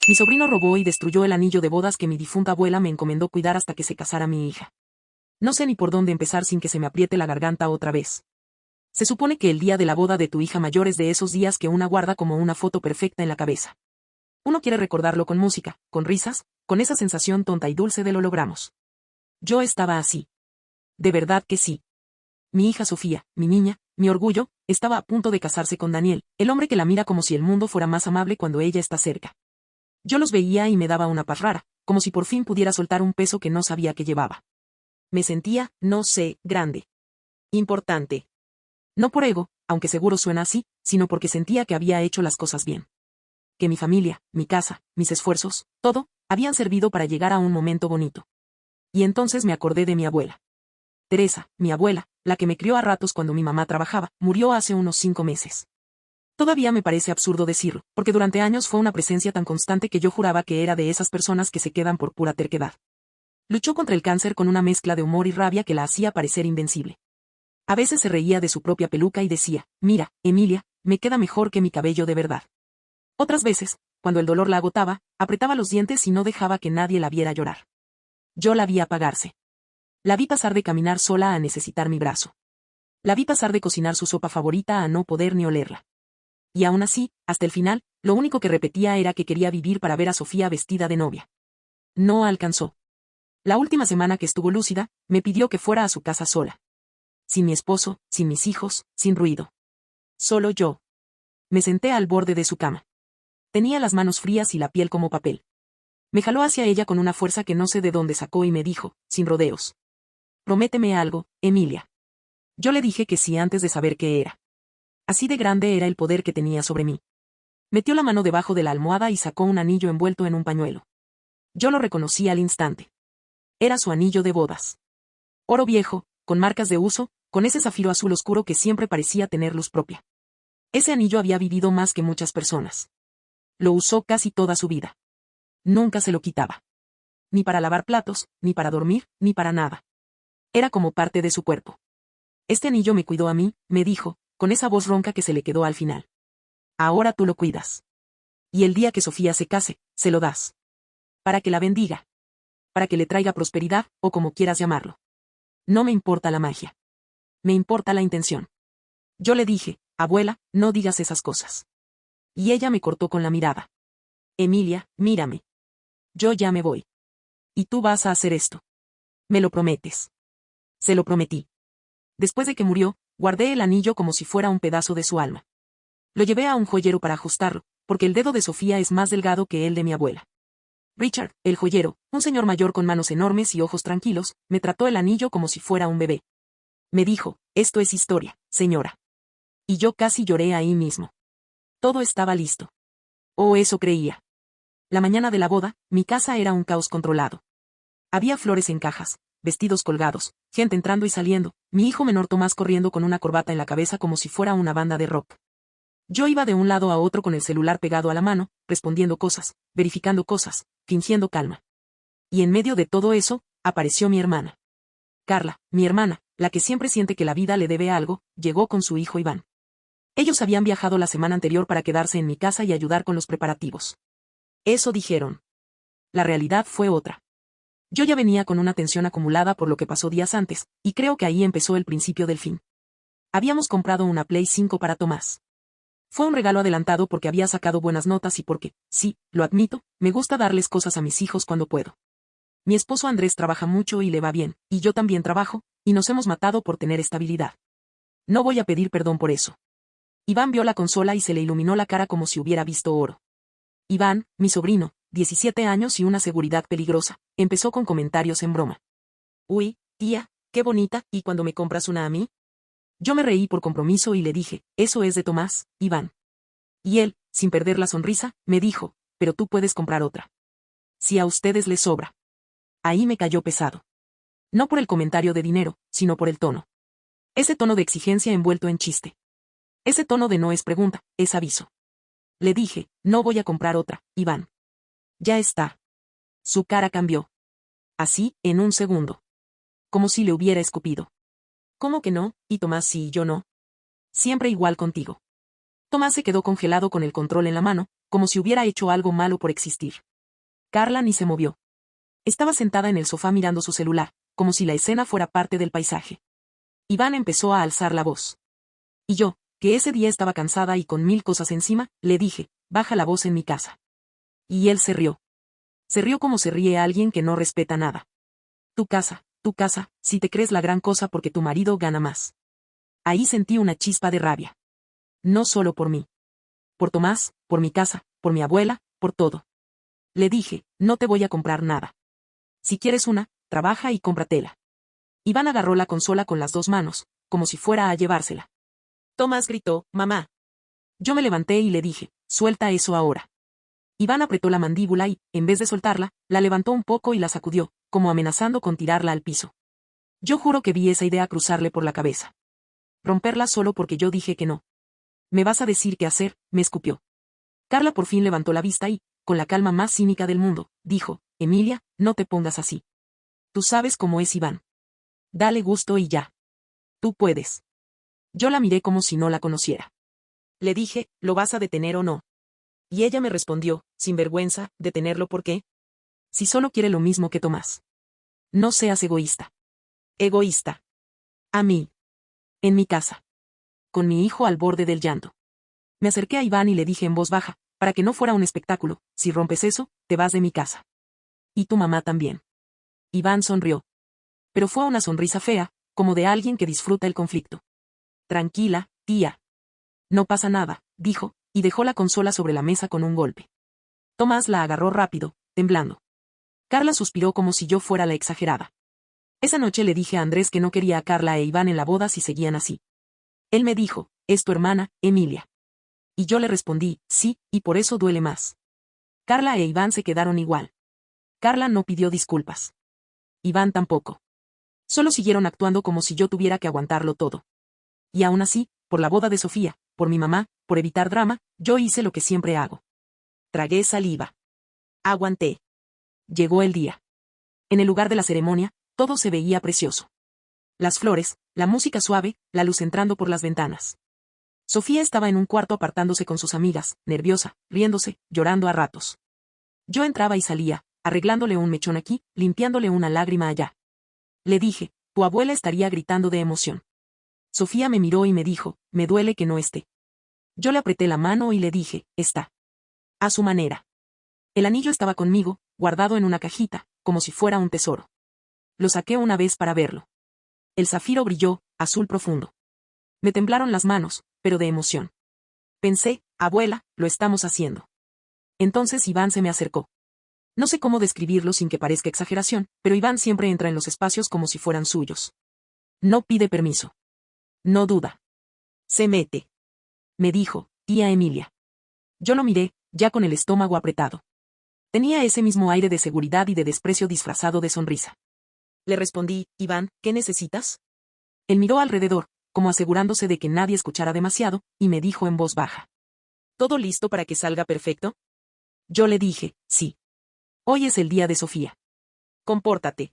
Mi sobrino robó y destruyó el anillo de bodas que mi difunta abuela me encomendó cuidar hasta que se casara mi hija. No sé ni por dónde empezar sin que se me apriete la garganta otra vez. Se supone que el día de la boda de tu hija mayor es de esos días que una guarda como una foto perfecta en la cabeza. Uno quiere recordarlo con música, con risas, con esa sensación tonta y dulce de lo logramos. Yo estaba así. De verdad que sí. Mi hija Sofía, mi niña, mi orgullo, estaba a punto de casarse con Daniel, el hombre que la mira como si el mundo fuera más amable cuando ella está cerca. Yo los veía y me daba una paz rara, como si por fin pudiera soltar un peso que no sabía que llevaba. Me sentía, no sé, grande. Importante. No por ego, aunque seguro suena así, sino porque sentía que había hecho las cosas bien. Que mi familia, mi casa, mis esfuerzos, todo, habían servido para llegar a un momento bonito. Y entonces me acordé de mi abuela. Teresa, mi abuela, la que me crió a ratos cuando mi mamá trabajaba, murió hace unos 5 meses. Todavía me parece absurdo decirlo, porque durante años fue una presencia tan constante que yo juraba que era de esas personas que se quedan por pura terquedad. Luchó contra el cáncer con una mezcla de humor y rabia que la hacía parecer invencible. A veces se reía de su propia peluca y decía, mira, Emilia, me queda mejor que mi cabello de verdad. Otras veces, cuando el dolor la agotaba, apretaba los dientes y no dejaba que nadie la viera llorar. Yo la vi apagarse. La vi pasar de caminar sola a necesitar mi brazo. La vi pasar de cocinar su sopa favorita a no poder ni olerla. Y aún así, hasta el final, lo único que repetía era que quería vivir para ver a Sofía vestida de novia. No alcanzó. La última semana que estuvo lúcida, me pidió que fuera a su casa sola. Sin mi esposo, sin mis hijos, sin ruido. Solo yo. Me senté al borde de su cama. Tenía las manos frías y la piel como papel. Me jaló hacia ella con una fuerza que no sé de dónde sacó y me dijo, sin rodeos. Prométeme algo, Emilia. Yo le dije que sí antes de saber qué era. Así de grande era el poder que tenía sobre mí. Metió la mano debajo de la almohada y sacó un anillo envuelto en un pañuelo. Yo lo reconocí al instante. Era su anillo de bodas. Oro viejo, con marcas de uso, con ese zafiro azul oscuro que siempre parecía tener luz propia. Ese anillo había vivido más que muchas personas. Lo usó casi toda su vida. Nunca se lo quitaba. Ni para lavar platos, ni para dormir, ni para nada. Era como parte de su cuerpo. Este anillo me cuidó a mí, me dijo, con esa voz ronca que se le quedó al final. Ahora tú lo cuidas. Y el día que Sofía se case, se lo das. Para que la bendiga. Para que le traiga prosperidad, o como quieras llamarlo. No me importa la magia. Me importa la intención. Yo le dije, abuela, no digas esas cosas. Y ella me cortó con la mirada. Emilia, mírame. Yo ya me voy. Y tú vas a hacer esto. Me lo prometes. Se lo prometí. Después de que murió, guardé el anillo como si fuera un pedazo de su alma. Lo llevé a un joyero para ajustarlo, porque el dedo de Sofía es más delgado que el de mi abuela. Richard, el joyero, un señor mayor con manos enormes y ojos tranquilos, me trató el anillo como si fuera un bebé. Me dijo, esto es historia, señora. Y yo casi lloré ahí mismo. Todo estaba listo. O eso creía. La mañana de la boda, mi casa era un caos controlado. Había flores en cajas, vestidos colgados, gente entrando y saliendo, mi hijo menor Tomás corriendo con una corbata en la cabeza como si fuera una banda de rock. Yo iba de un lado a otro con el celular pegado a la mano, respondiendo cosas, verificando cosas, fingiendo calma. Y en medio de todo eso, apareció mi hermana. Carla, mi hermana, la que siempre siente que la vida le debe algo, llegó con su hijo Iván. Ellos habían viajado la semana anterior para quedarse en mi casa y ayudar con los preparativos. Eso dijeron. La realidad fue otra. Yo ya venía con una tensión acumulada por lo que pasó días antes, y creo que ahí empezó el principio del fin. Habíamos comprado una Play 5 para Tomás. Fue un regalo adelantado porque había sacado buenas notas y porque, sí, lo admito, me gusta darles cosas a mis hijos cuando puedo. Mi esposo Andrés trabaja mucho y le va bien, y yo también trabajo, y nos hemos matado por tener estabilidad. No voy a pedir perdón por eso. Iván vio la consola y se le iluminó la cara como si hubiera visto oro. Iván, mi sobrino, 17 años y una seguridad peligrosa, empezó con comentarios en broma. Uy, tía, qué bonita, ¿y cuando me compras una a mí? Yo me reí por compromiso y le dije, eso es de Tomás, Iván. Y él, sin perder la sonrisa, me dijo, pero tú puedes comprar otra. Si a ustedes les sobra. Ahí me cayó pesado. No por el comentario de dinero, sino por el tono. Ese tono de exigencia envuelto en chiste. Ese tono de no es pregunta, es aviso. Le dije, no voy a comprar otra, Iván. Ya está. Su cara cambió. Así, en un segundo. Como si le hubiera escupido. ¿Cómo que no? Y Tomás sí y yo no. Siempre igual contigo. Tomás se quedó congelado con el control en la mano, como si hubiera hecho algo malo por existir. Carla ni se movió. Estaba sentada en el sofá mirando su celular, como si la escena fuera parte del paisaje. Iván empezó a alzar la voz. Y yo, que ese día estaba cansada y con 1000 cosas encima, le dije, baja la voz en mi casa. Y él se rió. Se rió como se ríe alguien que no respeta nada. Tu casa, si te crees la gran cosa porque tu marido gana más. Ahí sentí una chispa de rabia. No solo por mí. Por Tomás, por mi casa, por mi abuela, por todo. Le dije, no te voy a comprar nada. Si quieres una, trabaja y cómpratela. Iván agarró la consola con las 2 manos, como si fuera a llevársela. Tomás gritó, mamá. Yo me levanté y le dije, suelta eso ahora. Iván apretó la mandíbula y, en vez de soltarla, la levantó un poco y la sacudió, como amenazando con tirarla al piso. Yo juro que vi esa idea cruzarle por la cabeza. Romperla solo porque yo dije que no. ¿Me vas a decir qué hacer?, me escupió. Carla por fin levantó la vista y, con la calma más cínica del mundo, dijo, Emilia, no te pongas así. Tú sabes cómo es Iván. Dale gusto y ya. Tú puedes. Yo la miré como si no la conociera. Le dije, ¿lo vas a detener o no? Y ella me respondió, sin vergüenza, ¿detenerlo por qué? Si solo quiere lo mismo que Tomás. No seas egoísta. Egoísta. A mí. En mi casa. Con mi hijo al borde del llanto. Me acerqué a Iván y le dije en voz baja, para que no fuera un espectáculo, si rompes eso, te vas de mi casa. Y tu mamá también. Iván sonrió. Pero fue una sonrisa fea, como de alguien que disfruta el conflicto. Tranquila, tía. No pasa nada, dijo, y dejó la consola sobre la mesa con un golpe. Tomás la agarró rápido, temblando. Carla suspiró como si yo fuera la exagerada. Esa noche le dije a Andrés que no quería a Carla e Iván en la boda si seguían así. Él me dijo, es tu hermana, Emilia. Y yo le respondí, sí, y por eso duele más. Carla e Iván se quedaron igual. Carla no pidió disculpas. Iván tampoco. Solo siguieron actuando como si yo tuviera que aguantarlo todo. Y aún así, por la boda de Sofía, por mi mamá, por evitar drama, yo hice lo que siempre hago. Tragué saliva. Aguanté. Llegó el día. En el lugar de la ceremonia, todo se veía precioso. Las flores, la música suave, la luz entrando por las ventanas. Sofía estaba en un cuarto apartándose con sus amigas, nerviosa, riéndose, llorando a ratos. Yo entraba y salía, arreglándole un mechón aquí, limpiándole una lágrima allá. Le dije, tu abuela estaría gritando de emoción. Sofía me miró y me dijo, me duele que no esté. Yo le apreté la mano y le dije, está. A su manera. El anillo estaba conmigo, guardado en una cajita, como si fuera un tesoro. Lo saqué una vez para verlo. El zafiro brilló, azul profundo. Me temblaron las manos, pero de emoción. Pensé, abuela, lo estamos haciendo. Entonces Iván se me acercó. No sé cómo describirlo sin que parezca exageración, pero Iván siempre entra en los espacios como si fueran suyos. No pide permiso. No duda. Se mete. Me dijo, tía Emilia. Yo lo miré, ya con el estómago apretado. Tenía ese mismo aire de seguridad y de desprecio disfrazado de sonrisa. Le respondí, Iván, ¿qué necesitas? Él miró alrededor, como asegurándose de que nadie escuchara demasiado, y me dijo en voz baja. ¿Todo listo para que salga perfecto? Yo le dije, sí. Hoy es el día de Sofía. Compórtate.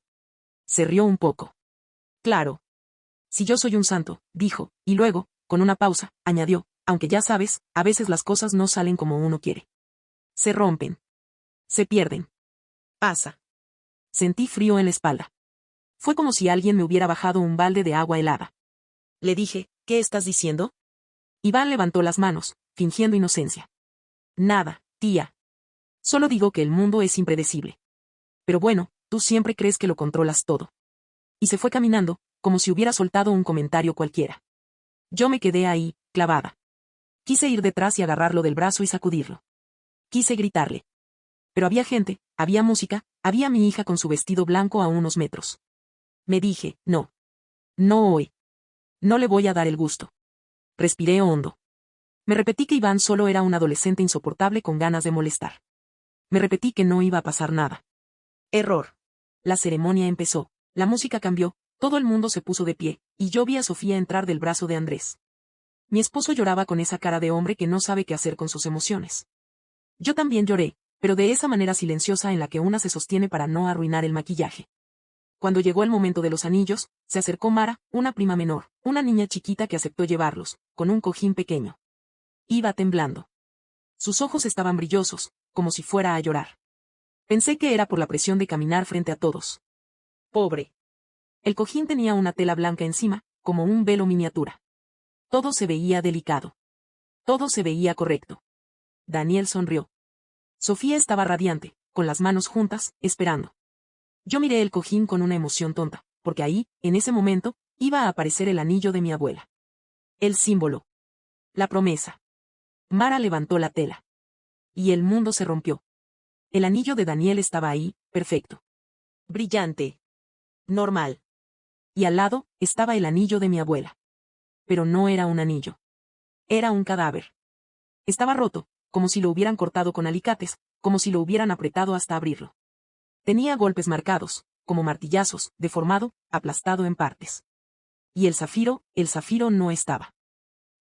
Se rió un poco. Claro. Si yo soy un santo, dijo, y luego, con una pausa, añadió, aunque ya sabes, a veces las cosas no salen como uno quiere. Se rompen. Se pierden. Pasa. Sentí frío en la espalda. Fue como si alguien me hubiera bajado un balde de agua helada. Le dije, ¿qué estás diciendo? Iván levantó las manos, fingiendo inocencia. Nada, tía. Solo digo que el mundo es impredecible. Pero bueno, tú siempre crees que lo controlas todo. Y se fue caminando, como si hubiera soltado un comentario cualquiera. Yo me quedé ahí, clavada. Quise ir detrás y agarrarlo del brazo y sacudirlo. Quise gritarle. Pero había gente, había música, había mi hija con su vestido blanco a unos metros. Me dije, no. No hoy. No le voy a dar el gusto. Respiré hondo. Me repetí que Iván solo era un adolescente insoportable con ganas de molestar. Me repetí que no iba a pasar nada. Error. La ceremonia empezó, la música cambió, todo el mundo se puso de pie, y yo vi a Sofía entrar del brazo de Andrés. Mi esposo lloraba con esa cara de hombre que no sabe qué hacer con sus emociones. Yo también lloré, pero de esa manera silenciosa en la que una se sostiene para no arruinar el maquillaje. Cuando llegó el momento de los anillos, se acercó Mara, una prima menor, una niña chiquita que aceptó llevarlos, con un cojín pequeño. Iba temblando. Sus ojos estaban brillosos, como si fuera a llorar. Pensé que era por la presión de caminar frente a todos. Pobre. El cojín tenía una tela blanca encima, como un velo miniatura. Todo se veía delicado. Todo se veía correcto. Daniel sonrió. Sofía estaba radiante, con las manos juntas, esperando. Yo miré el cojín con una emoción tonta, porque ahí, en ese momento, iba a aparecer el anillo de mi abuela. El símbolo. La promesa. Mara levantó la tela. Y el mundo se rompió. El anillo de Daniel estaba ahí, perfecto. Brillante. Normal. Y al lado, estaba el anillo de mi abuela. Pero no era un anillo. Era un cadáver. Estaba roto, como si lo hubieran cortado con alicates, como si lo hubieran apretado hasta abrirlo. Tenía golpes marcados, como martillazos, deformado, aplastado en partes. Y el zafiro no estaba.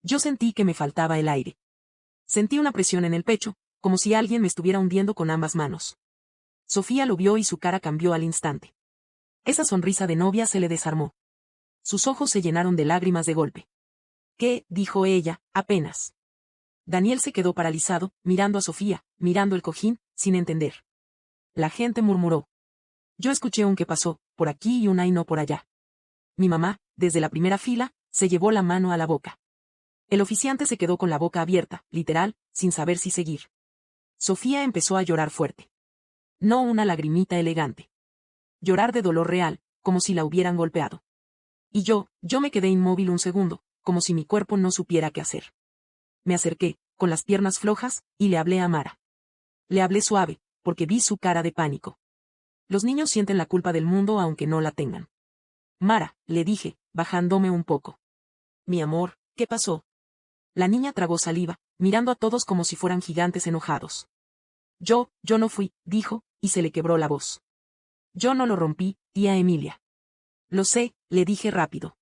Yo sentí que me faltaba el aire. Sentí una presión en el pecho, como si alguien me estuviera hundiendo con ambas manos. Sofía lo vio y su cara cambió al instante. Esa sonrisa de novia se le desarmó. Sus ojos se llenaron de lágrimas de golpe. ¿Qué? Dijo ella, apenas. Daniel se quedó paralizado, mirando a Sofía, mirando el cojín, sin entender. La gente murmuró. Yo escuché un qué pasó, por aquí y un ay no por allá. Mi mamá, desde la primera fila, se llevó la mano a la boca. El oficiante se quedó con la boca abierta, literal, sin saber si seguir. Sofía empezó a llorar fuerte. No una lagrimita elegante. Llorar de dolor real, como si la hubieran golpeado. Y yo me quedé inmóvil un segundo, como si mi cuerpo no supiera qué hacer. Me acerqué, con las piernas flojas, y le hablé a Mara. Le hablé suave, porque vi su cara de pánico. Los niños sienten la culpa del mundo aunque no la tengan. Mara, le dije, bajándome un poco. Mi amor, ¿qué pasó? La niña tragó saliva, mirando a todos como si fueran gigantes enojados. Yo no fui, dijo, y se le quebró la voz. Yo no lo rompí, tía Emilia. Lo sé, le dije rápido.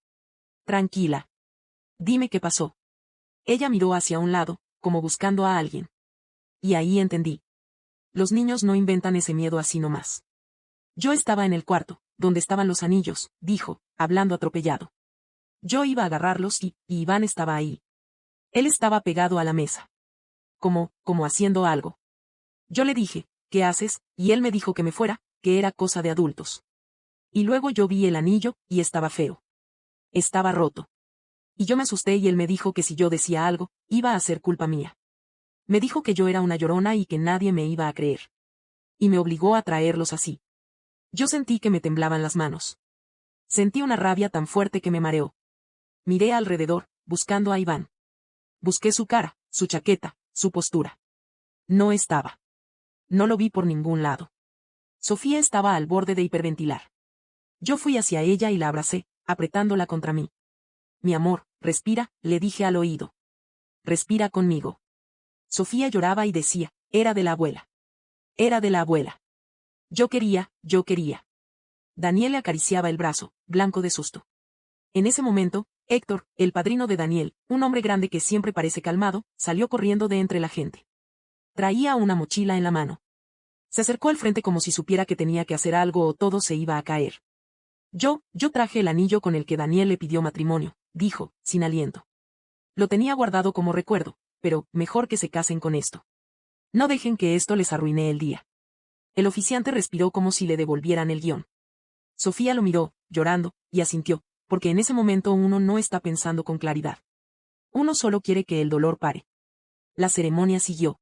Tranquila. Dime qué pasó. Ella miró hacia un lado, como buscando a alguien. Y ahí entendí. Los niños no inventan ese miedo así nomás. Yo estaba en el cuarto, donde estaban los anillos, dijo, hablando atropellado. Yo iba a agarrarlos y Iván estaba ahí. Él estaba pegado a la mesa. Como haciendo algo. Yo le dije, ¿qué haces? Y él me dijo que me fuera, que era cosa de adultos. Y luego yo vi el anillo, y estaba feo. Estaba roto. Y yo me asusté y él me dijo que si yo decía algo, iba a ser culpa mía. Me dijo que yo era una llorona y que nadie me iba a creer. Y me obligó a traerlos así. Yo sentí que me temblaban las manos. Sentí una rabia tan fuerte que me mareó. Miré alrededor, buscando a Iván. Busqué su cara, su chaqueta, su postura. No estaba. No lo vi por ningún lado. Sofía estaba al borde de hiperventilar. Yo fui hacia ella y la abracé, apretándola contra mí. Mi amor, respira, le dije al oído. Respira conmigo. Sofía lloraba y decía, era de la abuela. Era de la abuela. Yo quería. Daniel le acariciaba el brazo, blanco de susto. En ese momento, Héctor, el padrino de Daniel, un hombre grande que siempre parece calmado, salió corriendo de entre la gente. Traía una mochila en la mano. Se acercó al frente como si supiera que tenía que hacer algo o todo se iba a caer. Yo traje el anillo con el que Daniel le pidió matrimonio, dijo, sin aliento. Lo tenía guardado como recuerdo, pero mejor que se casen con esto. No dejen que esto les arruine el día. El oficiante respiró como si le devolvieran el guión. Sofía lo miró, llorando, y asintió, porque en ese momento uno no está pensando con claridad. Uno solo quiere que el dolor pare. La ceremonia siguió.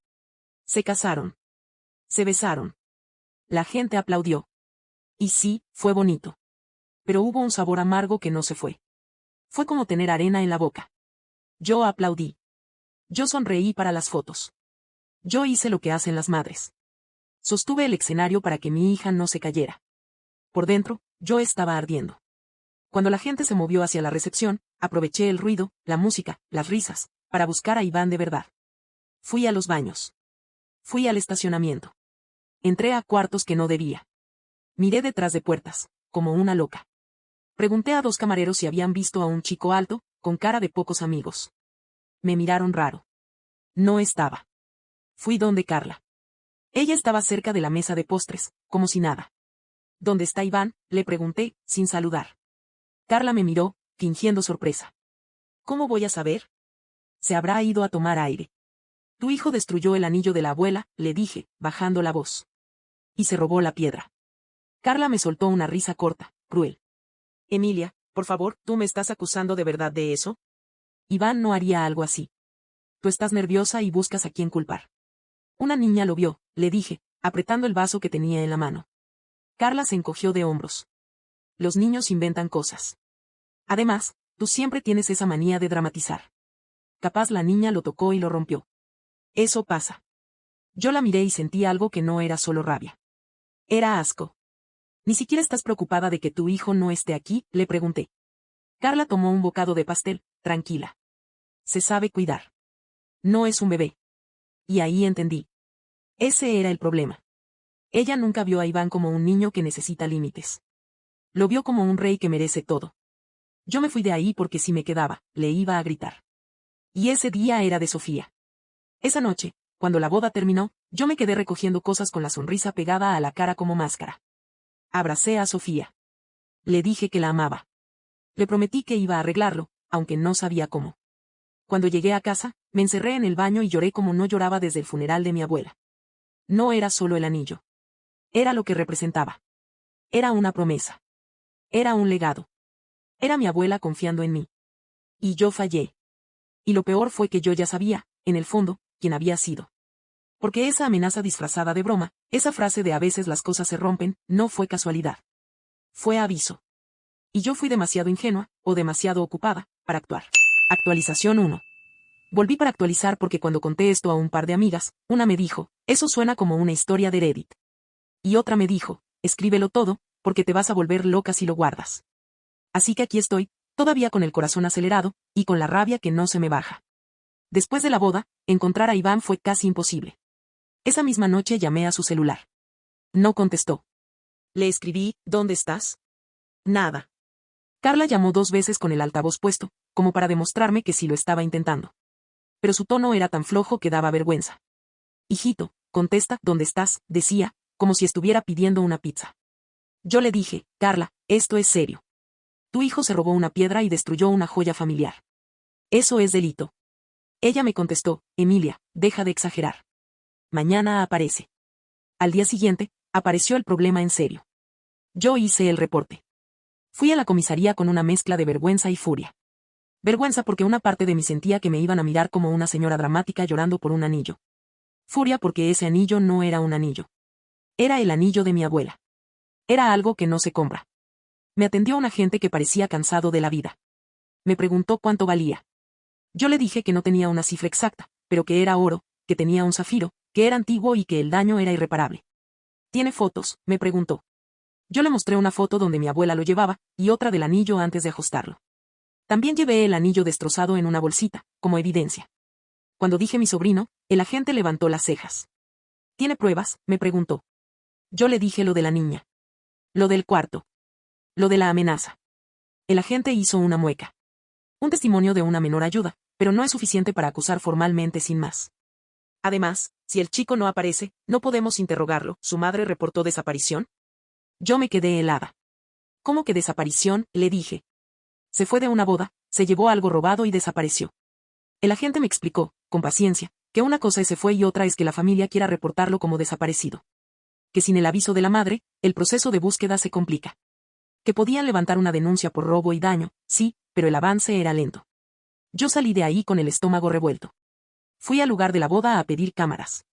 Se casaron. Se besaron. La gente aplaudió. Y sí, fue bonito. Pero hubo un sabor amargo que no se fue. Fue como tener arena en la boca. Yo aplaudí. Yo sonreí para las fotos. Yo hice lo que hacen las madres. Sostuve el escenario para que mi hija no se cayera. Por dentro, yo estaba ardiendo. Cuando la gente se movió hacia la recepción, aproveché el ruido, la música, las risas, para buscar a Iván de verdad. Fui a los baños. Fui al estacionamiento. Entré a cuartos que no debía. Miré detrás de puertas, como una loca. Pregunté a 2 camareros si habían visto a un chico alto, con cara de pocos amigos. Me miraron raro. No estaba. Fui donde Carla. Ella estaba cerca de la mesa de postres, como si nada. ¿Dónde está Iván?, le pregunté, sin saludar. Carla me miró, fingiendo sorpresa. ¿Cómo voy a saber? Se habrá ido a tomar aire. Tu hijo destruyó el anillo de la abuela, le dije, bajando la voz. Y se robó la piedra. Carla me soltó una risa corta, cruel. Emilia, por favor, ¿tú me estás acusando de verdad de eso? Iván no haría algo así. Tú estás nerviosa y buscas a quién culpar. Una niña lo vio, le dije, apretando el vaso que tenía en la mano. Carla se encogió de hombros. Los niños inventan cosas. Además, tú siempre tienes esa manía de dramatizar. Capaz la niña lo tocó y lo rompió. Eso pasa. Yo la miré y sentí algo que no era solo rabia. Era asco. ¿Ni siquiera estás preocupada de que tu hijo no esté aquí?, le pregunté. Carla tomó un bocado de pastel, tranquila. Se sabe cuidar. No es un bebé. Y ahí entendí. Ese era el problema. Ella nunca vio a Iván como un niño que necesita límites. Lo vio como un rey que merece todo. Yo me fui de ahí porque si me quedaba, le iba a gritar. Y ese día era de Sofía. Esa noche, cuando la boda terminó, yo me quedé recogiendo cosas con la sonrisa pegada a la cara como máscara. Abracé a Sofía. Le dije que la amaba. Le prometí que iba a arreglarlo, aunque no sabía cómo. Cuando llegué a casa, me encerré en el baño y lloré como no lloraba desde el funeral de mi abuela. No era solo el anillo. Era lo que representaba. Era una promesa. Era un legado. Era mi abuela confiando en mí. Y yo fallé. Y lo peor fue que yo ya sabía, en el fondo, quién había sido. Porque esa amenaza disfrazada de broma, esa frase de a veces las cosas se rompen, no fue casualidad. Fue aviso. Y yo fui demasiado ingenua, o demasiado ocupada, para actuar. Actualización 1. Volví para actualizar porque cuando conté esto a un par de amigas, una me dijo, eso suena como una historia de Reddit. Y otra me dijo, escríbelo todo, porque te vas a volver loca si lo guardas. Así que aquí estoy, todavía con el corazón acelerado, y con la rabia que no se me baja. Después de la boda, encontrar a Iván fue casi imposible. Esa misma noche llamé a su celular. No contestó. Le escribí, ¿dónde estás? Nada. Carla llamó 2 veces con el altavoz puesto, como para demostrarme que sí lo estaba intentando. Pero su tono era tan flojo que daba vergüenza. Hijito, contesta, ¿dónde estás?, decía, como si estuviera pidiendo una pizza. Yo le dije, Carla, esto es serio. Tu hijo se robó una piedra y destruyó una joya familiar. Eso es delito. Ella me contestó, Emilia, deja de exagerar. Mañana aparece. Al día siguiente, apareció el problema en serio. Yo hice el reporte. Fui a la comisaría con una mezcla de vergüenza y furia. Vergüenza porque una parte de mí sentía que me iban a mirar como una señora dramática llorando por un anillo. Furia porque ese anillo no era un anillo. Era el anillo de mi abuela. Era algo que no se compra. Me atendió un agente que parecía cansado de la vida. Me preguntó cuánto valía. Yo le dije que no tenía una cifra exacta, pero que era oro, que tenía un zafiro, que era antiguo y que el daño era irreparable. ¿Tiene fotos?, me preguntó. Yo le mostré una foto donde mi abuela lo llevaba, y otra del anillo antes de ajustarlo. También llevé el anillo destrozado en una bolsita, como evidencia. Cuando dije mi sobrino, el agente levantó las cejas. ¿Tiene pruebas?, me preguntó. Yo le dije lo de la niña. Lo del cuarto. Lo de la amenaza. El agente hizo una mueca. Un testimonio de una menor ayuda, pero no es suficiente para acusar formalmente sin más. Además, si el chico no aparece, no podemos interrogarlo. ¿Su madre reportó desaparición? Yo me quedé helada. ¿Cómo que desaparición?, le dije. Se fue de una boda, se llevó algo robado y desapareció. El agente me explicó, con paciencia, que una cosa es se fue y otra es que la familia quiera reportarlo como desaparecido. Que sin el aviso de la madre, el proceso de búsqueda se complica. Que podían levantar una denuncia por robo y daño, sí, pero el avance era lento. Yo salí de ahí con el estómago revuelto. Fui al lugar de la boda a pedir cámaras.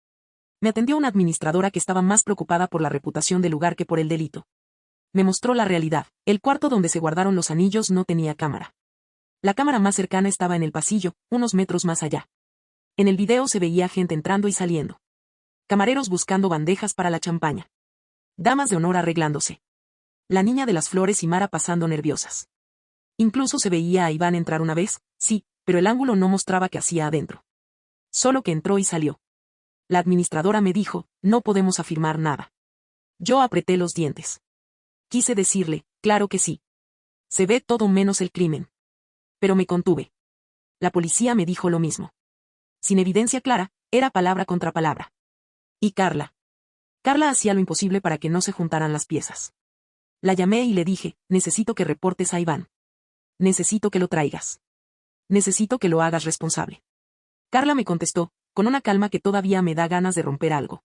Me atendió una administradora que estaba más preocupada por la reputación del lugar que por el delito. Me mostró la realidad, el cuarto donde se guardaron los anillos no tenía cámara. La cámara más cercana estaba en el pasillo, unos metros más allá. En el video se veía gente entrando y saliendo. Camareros buscando bandejas para la champaña. Damas de honor arreglándose. La niña de las flores y Mara pasando nerviosas. Incluso se veía a Iván entrar una vez, sí, pero el ángulo no mostraba qué hacía adentro. Solo que entró y salió. La administradora me dijo, no podemos afirmar nada. Yo apreté los dientes. Quise decirle, claro que sí. Se ve todo menos el crimen. Pero me contuve. La policía me dijo lo mismo. Sin evidencia clara, era palabra contra palabra. ¿Y Carla? Carla hacía lo imposible para que no se juntaran las piezas. La llamé y le dije, necesito que reportes a Iván. Necesito que lo traigas. Necesito que lo hagas responsable. Carla me contestó, con una calma que todavía me da ganas de romper algo.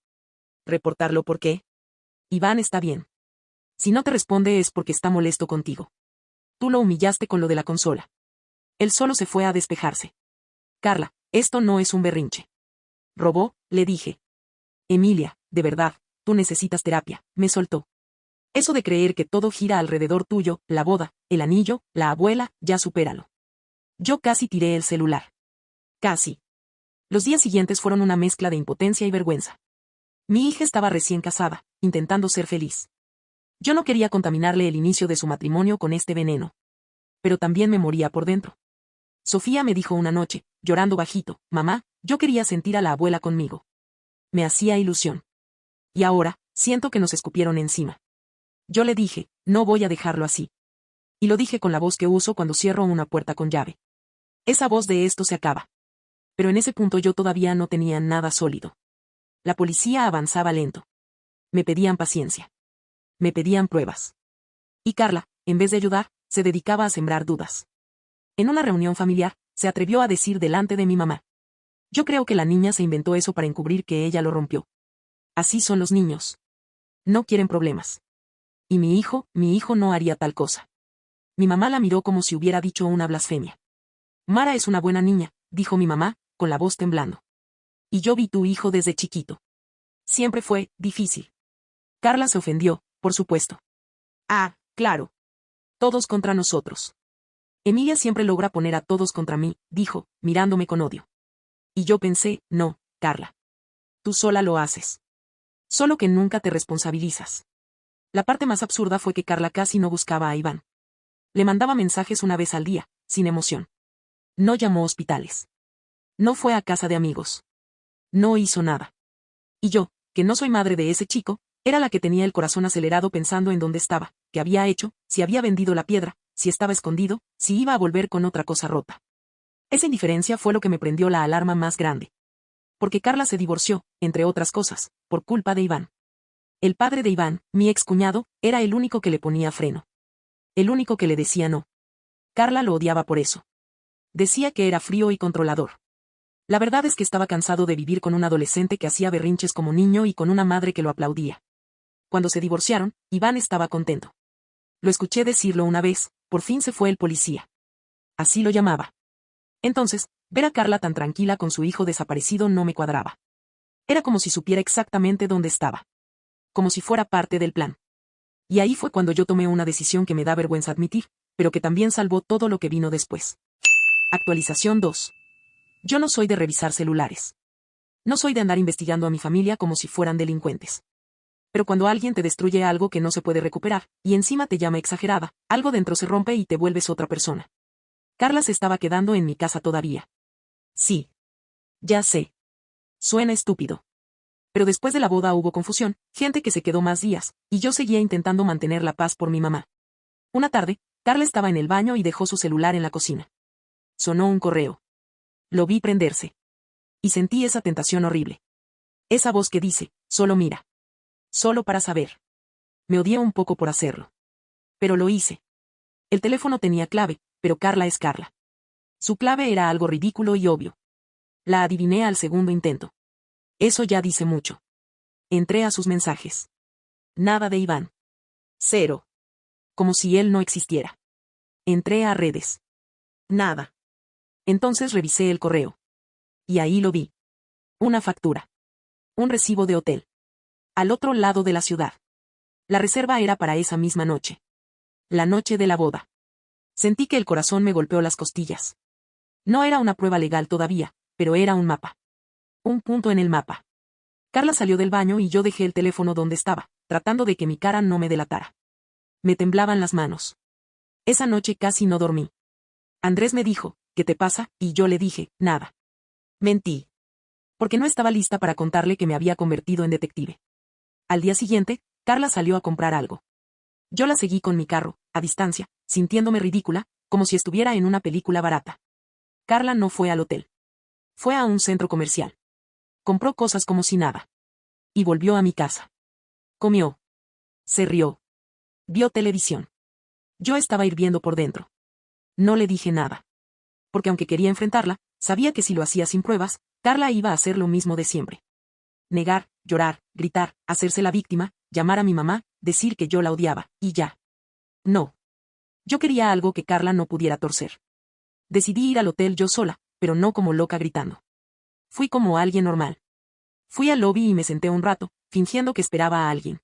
¿Reportarlo por qué? Iván está bien. Si no te responde es porque está molesto contigo. Tú lo humillaste con lo de la consola. Él solo se fue a despejarse. Carla, esto no es un berrinche. Robó, le dije. Emilia, de verdad, tú necesitas terapia, me soltó. Eso de creer que todo gira alrededor tuyo, la boda, el anillo, la abuela, ya supéralo. Yo casi tiré el celular. Casi. Los días siguientes fueron una mezcla de impotencia y vergüenza. Mi hija estaba recién casada, intentando ser feliz. Yo no quería contaminarle el inicio de su matrimonio con este veneno. Pero también me moría por dentro. Sofía me dijo una noche, llorando bajito, mamá, yo quería sentir a la abuela conmigo. Me hacía ilusión. Y ahora, siento que nos escupieron encima. Yo le dije, no voy a dejarlo así. Y lo dije con la voz que uso cuando cierro una puerta con llave. Esa voz de esto se acaba. Pero en ese punto yo todavía no tenía nada sólido. La policía avanzaba lento. Me pedían paciencia. Me pedían pruebas. Y Carla, en vez de ayudar, se dedicaba a sembrar dudas. En una reunión familiar, se atrevió a decir delante de mi mamá. Yo creo que la niña se inventó eso para encubrir que ella lo rompió. Así son los niños. No quieren problemas. Y mi hijo no haría tal cosa. Mi mamá la miró como si hubiera dicho una blasfemia. Mara es una buena niña, dijo mi mamá, con la voz temblando. Y yo vi tu hijo desde chiquito. Siempre fue difícil. Carla se ofendió, por supuesto. Ah, claro. Todos contra nosotros. Emilia siempre logra poner a todos contra mí, dijo, mirándome con odio. Y yo pensé, no, Carla. Tú sola lo haces. Solo que nunca te responsabilizas. La parte más absurda fue que Carla casi no buscaba a Iván. Le mandaba mensajes una vez al día, sin emoción. No llamó hospitales. No fue a casa de amigos. No hizo nada. Y yo, que no soy madre de ese chico, era la que tenía el corazón acelerado pensando en dónde estaba, qué había hecho, si había vendido la piedra, si estaba escondido, si iba a volver con otra cosa rota. Esa indiferencia fue lo que me prendió la alarma más grande. Porque Carla se divorció, entre otras cosas, por culpa de Iván. El padre de Iván, mi excuñado, era el único que le ponía freno. El único que le decía no. Carla lo odiaba por eso. Decía que era frío y controlador. La verdad es que estaba cansado de vivir con un adolescente que hacía berrinches como niño y con una madre que lo aplaudía. Cuando se divorciaron, Iván estaba contento. Lo escuché decirlo una vez, por fin se fue el policía. Así lo llamaba. Entonces, ver a Carla tan tranquila con su hijo desaparecido no me cuadraba. Era como si supiera exactamente dónde estaba. Como si fuera parte del plan. Y ahí fue cuando yo tomé una decisión que me da vergüenza admitir, pero que también salvó todo lo que vino después. Actualización 2. Yo no soy de revisar celulares. No soy de andar investigando a mi familia como si fueran delincuentes. Pero cuando alguien te destruye algo que no se puede recuperar, y encima te llama exagerada, algo dentro se rompe y te vuelves otra persona. Carla se estaba quedando en mi casa todavía. Sí. Ya sé. Suena estúpido. Pero después de la boda hubo confusión, gente que se quedó más días, y yo seguía intentando mantener la paz por mi mamá. Una tarde, Carla estaba en el baño y dejó su celular en la cocina. Sonó un correo. Lo vi prenderse. Y sentí esa tentación horrible. Esa voz que dice, solo mira. Solo para saber. Me odié un poco por hacerlo. Pero lo hice. El teléfono tenía clave, pero Carla es Carla. Su clave era algo ridículo y obvio. La adiviné al segundo intento. Eso ya dice mucho. Entré a sus mensajes. Nada de Iván. Cero. Como si él no existiera. Entré a redes. Nada. Entonces revisé el correo. Y ahí lo vi. Una factura. Un recibo de hotel. Al otro lado de la ciudad. La reserva era para esa misma noche. La noche de la boda. Sentí que el corazón me golpeó las costillas. No era una prueba legal todavía, pero era un mapa. Un punto en el mapa. Carla salió del baño y yo dejé el teléfono donde estaba, tratando de que mi cara no me delatara. Me temblaban las manos. Esa noche casi no dormí. Andrés me dijo, ¿qué te pasa? Y yo le dije, nada. Mentí. Porque no estaba lista para contarle que me había convertido en detective. Al día siguiente, Carla salió a comprar algo. Yo la seguí con mi carro, a distancia, sintiéndome ridícula, como si estuviera en una película barata. Carla no fue al hotel. Fue a un centro comercial. Compró cosas como si nada. Y volvió a mi casa. Comió. Se rió. Vio televisión. Yo estaba hirviendo por dentro. No le dije nada. Porque aunque quería enfrentarla, Sabía que si lo hacía sin pruebas, Carla iba a hacer lo mismo de siempre. Negar, llorar, gritar, hacerse la víctima, llamar a mi mamá, decir que yo la odiaba, y ya. No. Yo quería algo que Carla no pudiera torcer. Decidí ir al hotel yo sola, pero no como loca gritando. Fui como alguien normal. Fui al lobby y me senté un rato, fingiendo que esperaba a alguien.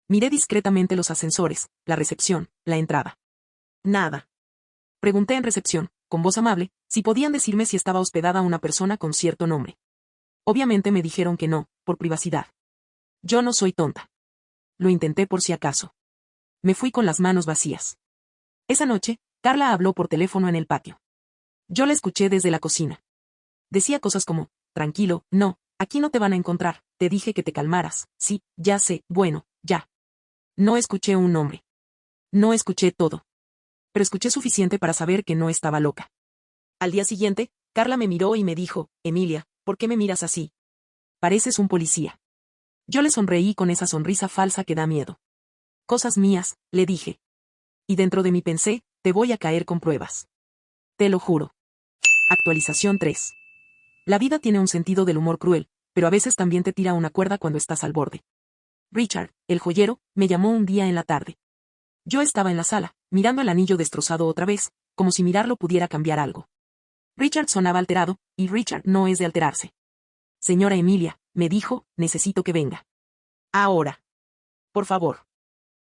Miré discretamente los ascensores, la recepción, la entrada. Nada. Pregunté en recepción, con voz amable, si podían decirme si estaba hospedada una persona con cierto nombre. Obviamente me dijeron que no, por privacidad. Yo no soy tonta. Lo intenté por si acaso. Me fui con las manos vacías. Esa noche, Carla habló por teléfono en el patio. Yo la escuché desde la cocina. Decía cosas como, tranquilo, no, aquí no te van a encontrar, te dije que te calmaras, sí, ya sé, bueno, ya. No escuché un nombre. No escuché todo. Pero escuché suficiente para saber que no estaba loca. Al día siguiente, Carla me miró y me dijo, Emilia, ¿por qué me miras así? Pareces un policía. Yo le sonreí con esa sonrisa falsa que da miedo. Cosas mías, le dije. Y dentro de mí pensé, te voy a caer con pruebas. Te lo juro. Actualización 3. La vida tiene un sentido del humor cruel, pero a veces también te tira una cuerda cuando estás al borde. Richard, el joyero, me llamó un día en la tarde. Yo estaba en la sala, mirando el anillo destrozado otra vez, como si mirarlo pudiera cambiar algo. Richard sonaba alterado, y Richard no es de alterarse. Señora Emilia, me dijo, necesito que venga. Ahora. Por favor.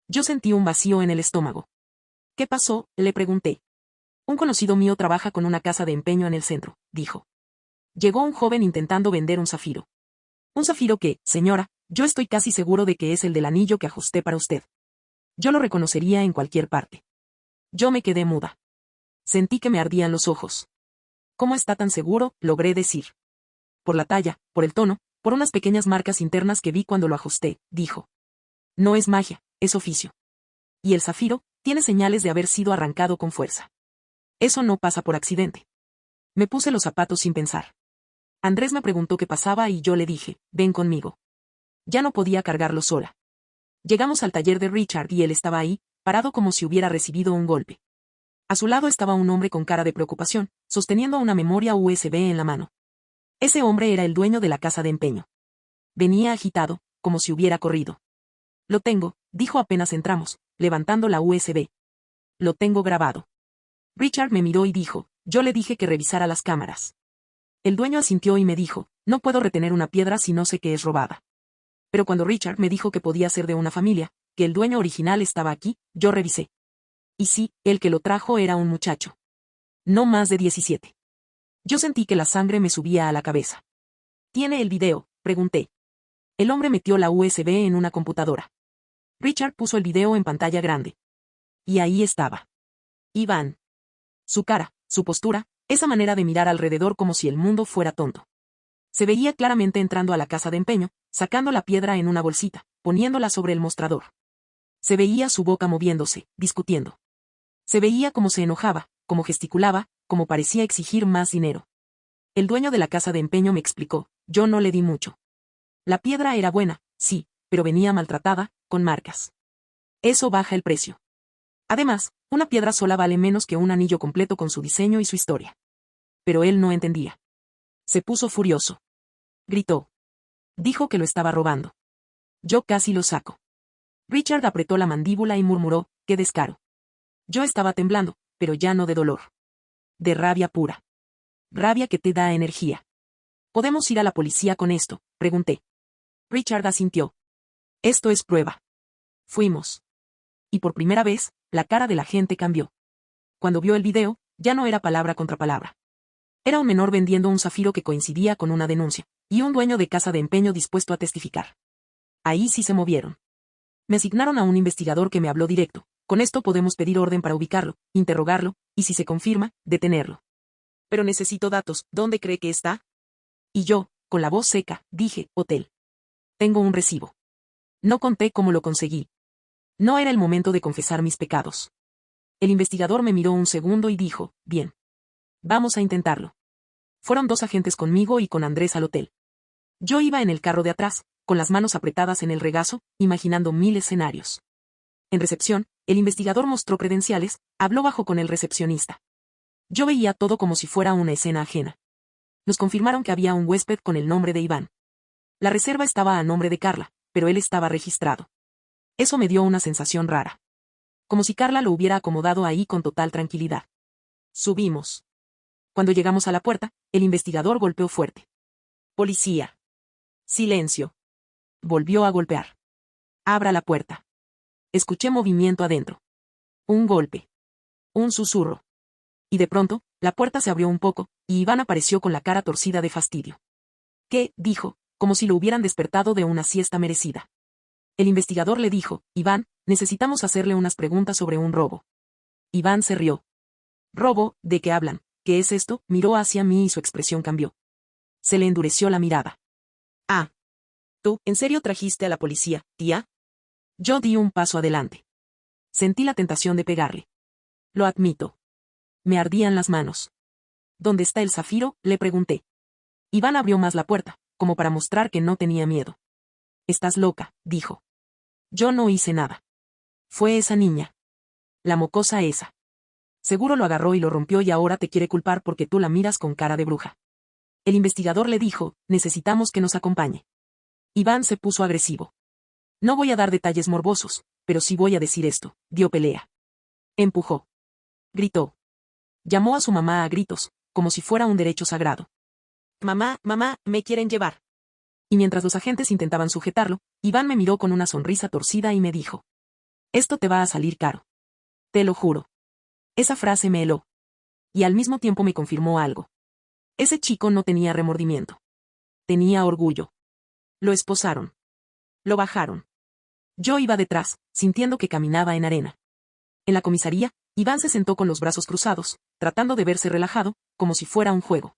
Yo sentí un vacío en el estómago. ¿Qué pasó?, le pregunté. Un conocido mío trabaja con una casa de empeño en el centro, dijo. Llegó un joven intentando vender un zafiro. Un zafiro que, señora, yo estoy casi seguro de que es el del anillo que ajusté para usted. Yo lo reconocería en cualquier parte. Yo me quedé muda. Sentí que me ardían los ojos. ¿Cómo está tan seguro?, logré decir. Por la talla, por el tono, por unas pequeñas marcas internas que vi cuando lo ajusté, dijo. No es magia, es oficio. Y el zafiro, tiene señales de haber sido arrancado con fuerza. Eso no pasa por accidente. Me puse los zapatos sin pensar. Andrés me preguntó qué pasaba y yo le dije, ven conmigo. Ya no podía cargarlo sola. Llegamos al taller de Richard y él estaba ahí, parado como si hubiera recibido un golpe. A su lado estaba un hombre con cara de preocupación, sosteniendo una memoria USB en la mano. Ese hombre era el dueño de la casa de empeño. Venía agitado, como si hubiera corrido. Lo tengo, dijo apenas entramos, levantando la USB. Lo tengo grabado. Richard me miró y dijo, yo le dije que revisara las cámaras. El dueño asintió y me dijo, no puedo retener una piedra si no sé que es robada. Pero cuando Richard me dijo que podía ser de una familia, que el dueño original estaba aquí, yo revisé. Y sí, el que lo trajo era un muchacho. No más de 17. Yo sentí que la sangre me subía a la cabeza. ¿Tiene el video?, pregunté. El hombre metió la USB en una computadora. Richard puso el video en pantalla grande. Y ahí estaba. Iván. Su cara, su postura, esa manera de mirar alrededor como si el mundo fuera tonto. Se veía claramente entrando a la casa de empeño, sacando la piedra en una bolsita, poniéndola sobre el mostrador. Se veía su boca moviéndose, discutiendo. Se veía cómo se enojaba, cómo gesticulaba, cómo parecía exigir más dinero. El dueño de la casa de empeño me explicó, yo no le di mucho. La piedra era buena, sí, pero venía maltratada, con marcas. Eso baja el precio. Además, una piedra sola vale menos que un anillo completo con su diseño y su historia. Pero él no entendía. Se puso furioso. Gritó. Dijo que lo estaba robando. Yo casi lo saco. Richard apretó la mandíbula y murmuró, qué descaro. Yo estaba temblando, pero ya no de dolor. De rabia pura. Rabia que te da energía. ¿Podemos ir a la policía con esto?, pregunté. Richard asintió. Esto es prueba. Fuimos. Y por primera vez, la cara de la gente cambió. Cuando vio el video, ya no era palabra contra palabra. Era un menor vendiendo un zafiro que coincidía con una denuncia, y un dueño de casa de empeño dispuesto a testificar. Ahí sí se movieron. Me asignaron a un investigador que me habló directo, con esto podemos pedir orden para ubicarlo, interrogarlo, y si se confirma, detenerlo. Pero necesito datos, ¿dónde cree que está? Y yo, con la voz seca, dije, hotel. Tengo un recibo. No conté cómo lo conseguí. No era el momento de confesar mis pecados. El investigador me miró un segundo y dijo, bien. Vamos a intentarlo. Fueron 2 agentes conmigo y con Andrés al hotel. Yo iba en el carro de atrás, con las manos apretadas en el regazo, imaginando 1000 escenarios. En recepción, el investigador mostró credenciales, habló bajo con el recepcionista. Yo veía todo como si fuera una escena ajena. Nos confirmaron que había un huésped con el nombre de Iván. La reserva estaba a nombre de Carla, pero él estaba registrado. Eso me dio una sensación rara. Como si Carla lo hubiera acomodado ahí con total tranquilidad. Subimos. Cuando llegamos a la puerta, el investigador golpeó fuerte. Policía. Silencio. Volvió a golpear. Abra la puerta. Escuché movimiento adentro. Un golpe. Un susurro. Y de pronto, la puerta se abrió un poco, y Iván apareció con la cara torcida de fastidio. ¿Qué? Dijo, como si lo hubieran despertado de una siesta merecida. El investigador le dijo, Iván, necesitamos hacerle unas preguntas sobre un robo. Iván se rió. ¿Robo? ¿De qué hablan? ¿Qué es esto? Miró hacia mí y su expresión cambió. Se le endureció la mirada. Ah. ¿Tú, en serio trajiste a la policía, tía? Yo di un paso adelante. Sentí la tentación de pegarle. Lo admito. Me ardían las manos. ¿Dónde está el zafiro?, le pregunté. Iván abrió más la puerta, como para mostrar que no tenía miedo. Estás loca, dijo. Yo no hice nada. Fue esa niña. La mocosa esa. Seguro lo agarró y lo rompió y ahora te quiere culpar porque tú la miras con cara de bruja. El investigador le dijo, necesitamos que nos acompañe. Iván se puso agresivo. No voy a dar detalles morbosos, pero sí voy a decir esto, dio pelea. Empujó. Gritó. Llamó a su mamá a gritos, como si fuera un derecho sagrado. Mamá, mamá, me quieren llevar. Y mientras los agentes intentaban sujetarlo, Iván me miró con una sonrisa torcida y me dijo. Esto te va a salir caro. Te lo juro. Esa frase me heló. Y al mismo tiempo me confirmó algo. Ese chico no tenía remordimiento. Tenía orgullo. Lo esposaron. Lo bajaron. Yo iba detrás, sintiendo que caminaba en arena. En la comisaría, Iván se sentó con los brazos cruzados, tratando de verse relajado, como si fuera un juego.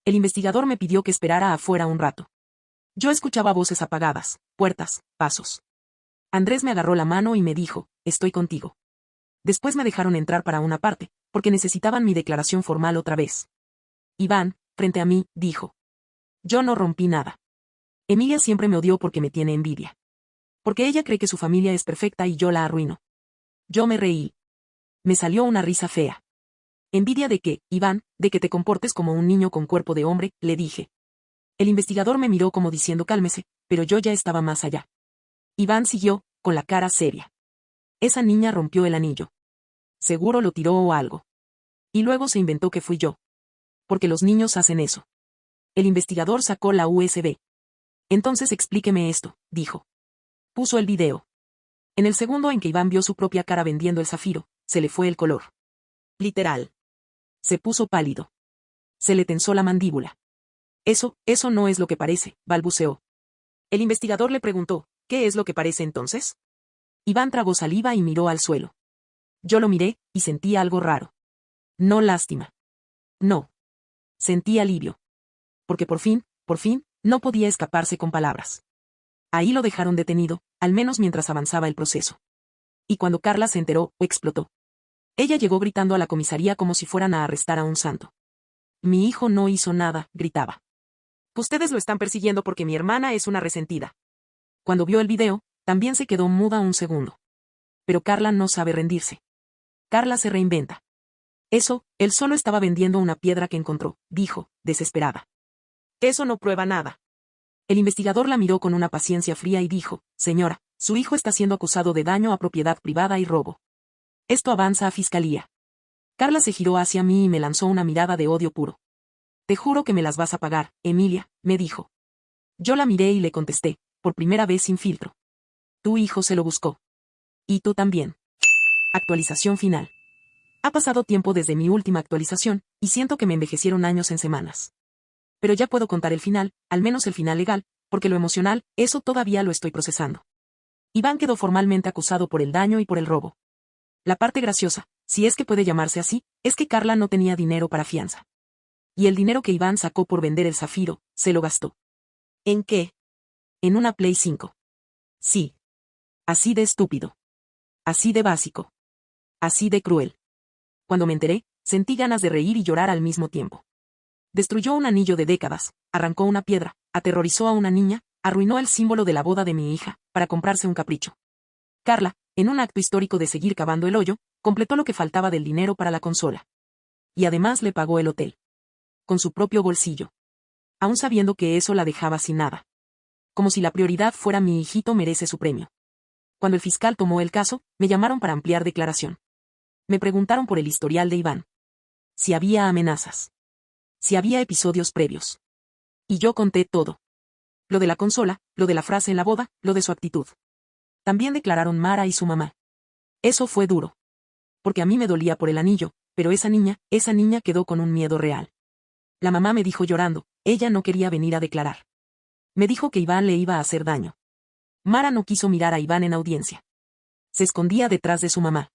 El investigador me pidió que esperara afuera un rato. Yo escuchaba voces apagadas, puertas, pasos. Andrés me agarró la mano y me dijo, estoy contigo. Después me dejaron entrar para una parte, porque necesitaban mi declaración formal otra vez. Iván, frente a mí, dijo. Yo no rompí nada. Emilia siempre me odió porque me tiene envidia. Porque ella cree que su familia es perfecta y yo la arruino. Yo me reí. Me salió una risa fea. ¿Envidia de qué, Iván? De que te comportes como un niño con cuerpo de hombre, le dije. El investigador me miró como diciendo cálmese, pero yo ya estaba más allá. Iván siguió, con la cara seria. Esa niña rompió el anillo. Seguro lo tiró o algo. Y luego se inventó que fui yo. Porque los niños hacen eso. El investigador sacó la USB. Entonces explíqueme esto, dijo. Puso el video. En el segundo en que Iván vio su propia cara vendiendo el zafiro, se le fue el color. Literal. Se puso pálido. Se le tensó la mandíbula. Eso no es lo que parece, balbuceó. El investigador le preguntó, ¿qué es lo que parece entonces? Iván tragó saliva y miró al suelo. Yo lo miré, y sentí algo raro. No lástima. No. Sentí alivio. Porque por fin, no podía escaparse con palabras. Ahí lo dejaron detenido, al menos mientras avanzaba el proceso. Y cuando Carla se enteró, explotó. Ella llegó gritando a la comisaría como si fueran a arrestar a un santo. Mi hijo no hizo nada, gritaba. Ustedes lo están persiguiendo porque mi hermana es una resentida. Cuando vio el video, también se quedó muda un segundo. Pero Carla no sabe rendirse. Carla se reinventa. Él solo estaba vendiendo una piedra que encontró, dijo, desesperada. Eso no prueba nada. El investigador la miró con una paciencia fría y dijo, señora, su hijo está siendo acusado de daño a propiedad privada y robo. Esto avanza a fiscalía. Carla se giró hacia mí y me lanzó una mirada de odio puro. Te juro que me las vas a pagar, Emilia, me dijo. Yo la miré y le contesté, por primera vez sin filtro. Tu hijo se lo buscó. Y tú también. Actualización final. Ha pasado tiempo desde mi última actualización, y siento que me envejecieron años en semanas. Pero ya puedo contar el final, al menos el final legal, porque lo emocional, eso todavía lo estoy procesando. Iván quedó formalmente acusado por el daño y por el robo. La parte graciosa, si es que puede llamarse así, es que Carla no tenía dinero para fianza. Y el dinero que Iván sacó por vender el zafiro, se lo gastó. ¿En qué? En una Play 5. Sí. Así de estúpido. Así de básico. Así de cruel. Cuando me enteré, sentí ganas de reír y llorar al mismo tiempo. Destruyó un anillo de décadas, arrancó una piedra, aterrorizó a una niña, arruinó el símbolo de la boda de mi hija, para comprarse un capricho. Carla, en un acto histórico de seguir cavando el hoyo, completó lo que faltaba del dinero para la consola. Y además le pagó el hotel. con su propio bolsillo. Aún sabiendo que eso la dejaba sin nada. Como si la prioridad fuera mi hijito merece su premio. Cuando el fiscal tomó el caso, me llamaron para ampliar declaración. Me preguntaron por el historial de Iván. Si había amenazas. Si había episodios previos. Y yo conté todo. Lo de la consola, lo de la frase en la boda, lo de su actitud. También declararon Mara y su mamá. Eso fue duro. Porque a mí me dolía por el anillo, pero esa niña quedó con un miedo real. La mamá me dijo llorando, ella no quería venir a declarar. Me dijo que Iván le iba a hacer daño. Mara no quiso mirar a Iván en audiencia. Se escondía detrás de su mamá.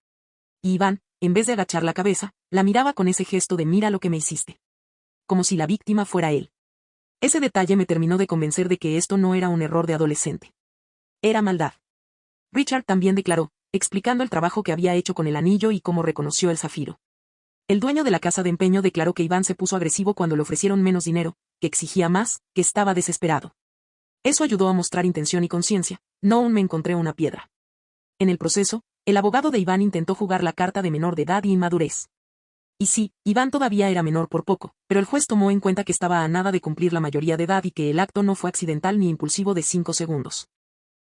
Y Iván, en vez de agachar la cabeza, la miraba con ese gesto de mira lo que me hiciste. Como si la víctima fuera él. Ese detalle me terminó de convencer de que esto no era un error de adolescente. Era maldad. Richard también declaró, explicando el trabajo que había hecho con el anillo y cómo reconoció el zafiro. El dueño de la casa de empeño declaró que Iván se puso agresivo cuando le ofrecieron menos dinero, que exigía más, que estaba desesperado. Eso ayudó a mostrar intención y conciencia, no aún me encontré una piedra. En el proceso, el abogado de Iván intentó jugar la carta de menor de edad y inmadurez. Y sí, Iván todavía era menor por poco, pero el juez tomó en cuenta que estaba a nada de cumplir la mayoría de edad y que el acto no fue accidental ni impulsivo de 5 segundos.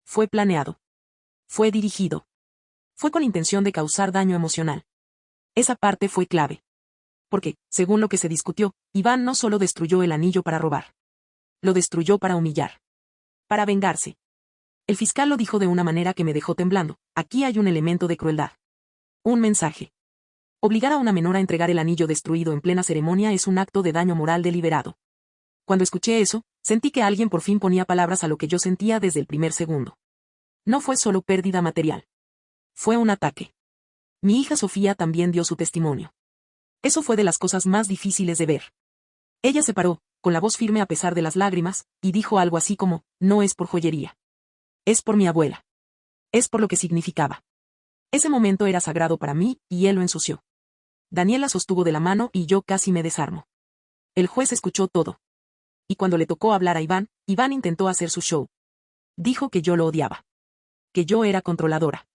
Fue planeado. Fue dirigido. Fue con intención de causar daño emocional. Esa parte fue clave. Porque, según lo que se discutió, Iván no solo destruyó el anillo para robar. Lo destruyó para humillar. Para vengarse. El fiscal lo dijo de una manera que me dejó temblando, aquí hay un elemento de crueldad. Un mensaje. Obligar a una menor a entregar el anillo destruido en plena ceremonia es un acto de daño moral deliberado. Cuando escuché eso, sentí que alguien por fin ponía palabras a lo que yo sentía desde el primer segundo. No fue solo pérdida material. Fue un ataque. Mi hija Sofía también dio su testimonio. Eso fue de las cosas más difíciles de ver. Ella se paró, con la voz firme a pesar de las lágrimas, y dijo algo así como, no es por joyería. Es por mi abuela. Es por lo que significaba. Ese momento era sagrado para mí, y él lo ensució. Daniela sostuvo de la mano y yo casi me desarmo. El juez escuchó todo. Y cuando le tocó hablar a Iván, Iván intentó hacer su show. Dijo que yo lo odiaba. Que yo era controladora.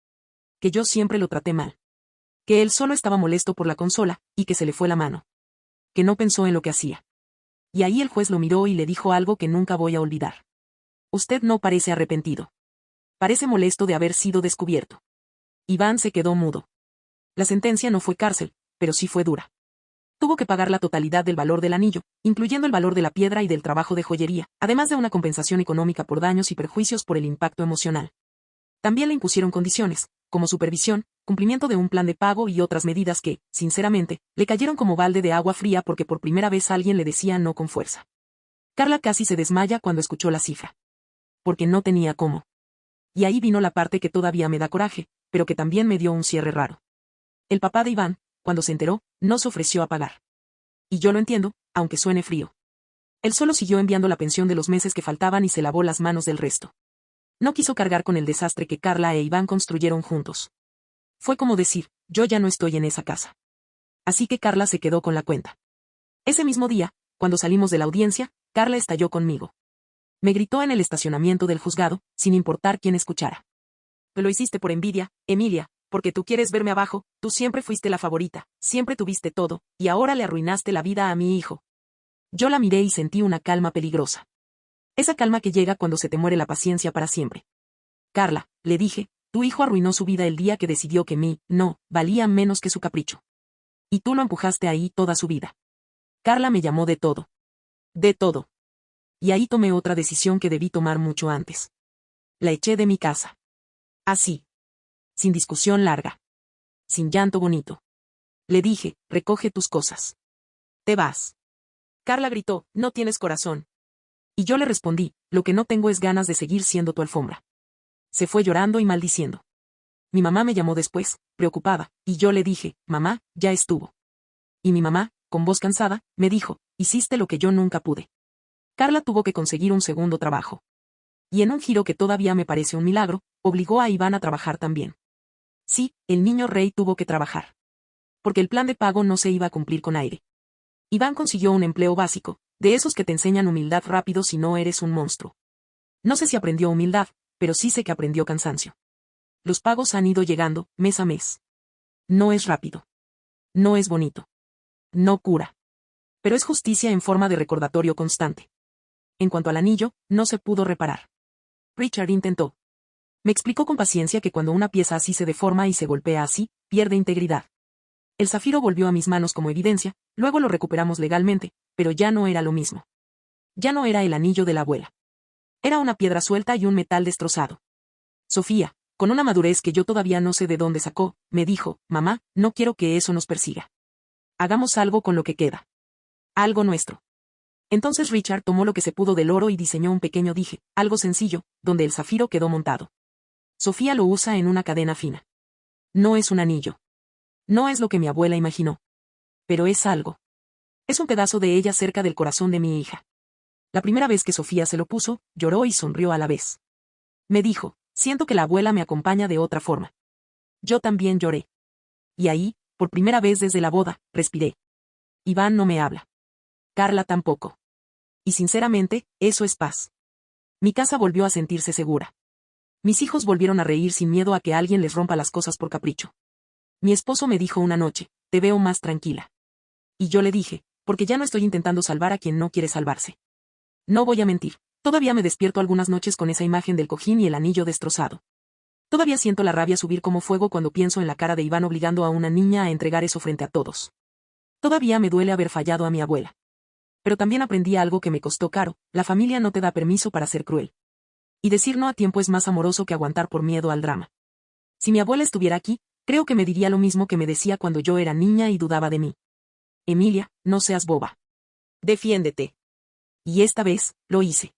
Que yo siempre lo traté mal. Que él solo estaba molesto por la consola, y que se le fue la mano. Que no pensó en lo que hacía. Y ahí el juez lo miró y le dijo algo que nunca voy a olvidar. Usted no parece arrepentido. Parece molesto de haber sido descubierto. Iván se quedó mudo. La sentencia no fue cárcel, pero sí fue dura. Tuvo que pagar la totalidad del valor del anillo, incluyendo el valor de la piedra y del trabajo de joyería, además de una compensación económica por daños y perjuicios por el impacto emocional. También le impusieron condiciones, como supervisión, cumplimiento de un plan de pago y otras medidas que, sinceramente, le cayeron como balde de agua fría porque por primera vez alguien le decía no con fuerza. Carla casi se desmaya cuando escuchó la cifra. Porque no tenía cómo. Y ahí vino la parte que todavía me da coraje, pero que también me dio un cierre raro. El papá de Iván, cuando se enteró, no se ofreció a pagar. Y yo lo entiendo, aunque suene frío. Él solo siguió enviando la pensión de los meses que faltaban y se lavó las manos del resto. No quiso cargar con el desastre que Carla e Iván construyeron juntos. Fue como decir, yo ya no estoy en esa casa. Así que Carla se quedó con la cuenta. Ese mismo día, cuando salimos de la audiencia, Carla estalló conmigo. Me gritó en el estacionamiento del juzgado, sin importar quién escuchara. Lo hiciste por envidia, Emilia, porque tú quieres verme abajo, tú siempre fuiste la favorita, siempre tuviste todo, y ahora le arruinaste la vida a mi hijo. Yo la miré y sentí una calma peligrosa. Esa calma que llega cuando se te muere la paciencia para siempre. Carla, le dije, tu hijo arruinó su vida el día que decidió que no, valía menos que su capricho. Y tú lo empujaste ahí toda su vida. Carla me llamó de todo. De todo. Y ahí tomé otra decisión que debí tomar mucho antes. La eché de mi casa. Así. Sin discusión larga. Sin llanto bonito. Le dije, recoge tus cosas. Te vas. Carla gritó, no tienes corazón. Y yo le respondí, lo que no tengo es ganas de seguir siendo tu alfombra. Se fue llorando y maldiciendo. Mi mamá me llamó después, preocupada, y yo le dije, mamá, ya estuvo. Y mi mamá, con voz cansada, me dijo, hiciste lo que yo nunca pude. Carla tuvo que conseguir un segundo trabajo. Y en un giro que todavía me parece un milagro, obligó a Iván a trabajar también. Sí, el niño rey tuvo que trabajar. Porque el plan de pago no se iba a cumplir con aire. Iván consiguió un empleo básico, de esos que te enseñan humildad rápido si no eres un monstruo. No sé si aprendió humildad, pero sí sé que aprendió cansancio. Los pagos han ido llegando, mes a mes. No es rápido. No es bonito. No cura. Pero es justicia en forma de recordatorio constante. En cuanto al anillo, no se pudo reparar. Richard intentó. Me explicó con paciencia que cuando una pieza así se deforma y se golpea así, pierde integridad. El zafiro volvió a mis manos como evidencia, luego lo recuperamos legalmente, pero ya no era lo mismo. Ya no era el anillo de la abuela. Era una piedra suelta y un metal destrozado. Sofía, con una madurez que yo todavía no sé de dónde sacó, me dijo, mamá, no quiero que eso nos persiga. Hagamos algo con lo que queda. Algo nuestro. Entonces Richard tomó lo que se pudo del oro y diseñó un pequeño dije, algo sencillo, donde el zafiro quedó montado. Sofía lo usa en una cadena fina. No es un anillo. No es lo que mi abuela imaginó. Pero es algo. Es un pedazo de ella cerca del corazón de mi hija. La primera vez que Sofía se lo puso, lloró y sonrió a la vez. Me dijo, siento que la abuela me acompaña de otra forma. Yo también lloré. Y ahí, por primera vez desde la boda, respiré. Iván no me habla. Carla tampoco. Y sinceramente, eso es paz. Mi casa volvió a sentirse segura. Mis hijos volvieron a reír sin miedo a que alguien les rompa las cosas por capricho. Mi esposo me dijo una noche, te veo más tranquila. Y yo le dije, porque ya no estoy intentando salvar a quien no quiere salvarse. No voy a mentir, todavía me despierto algunas noches con esa imagen del cojín y el anillo destrozado. Todavía siento la rabia subir como fuego cuando pienso en la cara de Iván obligando a una niña a entregar eso frente a todos. Todavía me duele haber fallado a mi abuela. Pero también aprendí algo que me costó caro, la familia no te da permiso para ser cruel. Y decir no a tiempo es más amoroso que aguantar por miedo al drama. Si mi abuela estuviera aquí, creo que me diría lo mismo que me decía cuando yo era niña y dudaba de mí. Emilia, no seas boba. Defiéndete. Y esta vez, lo hice.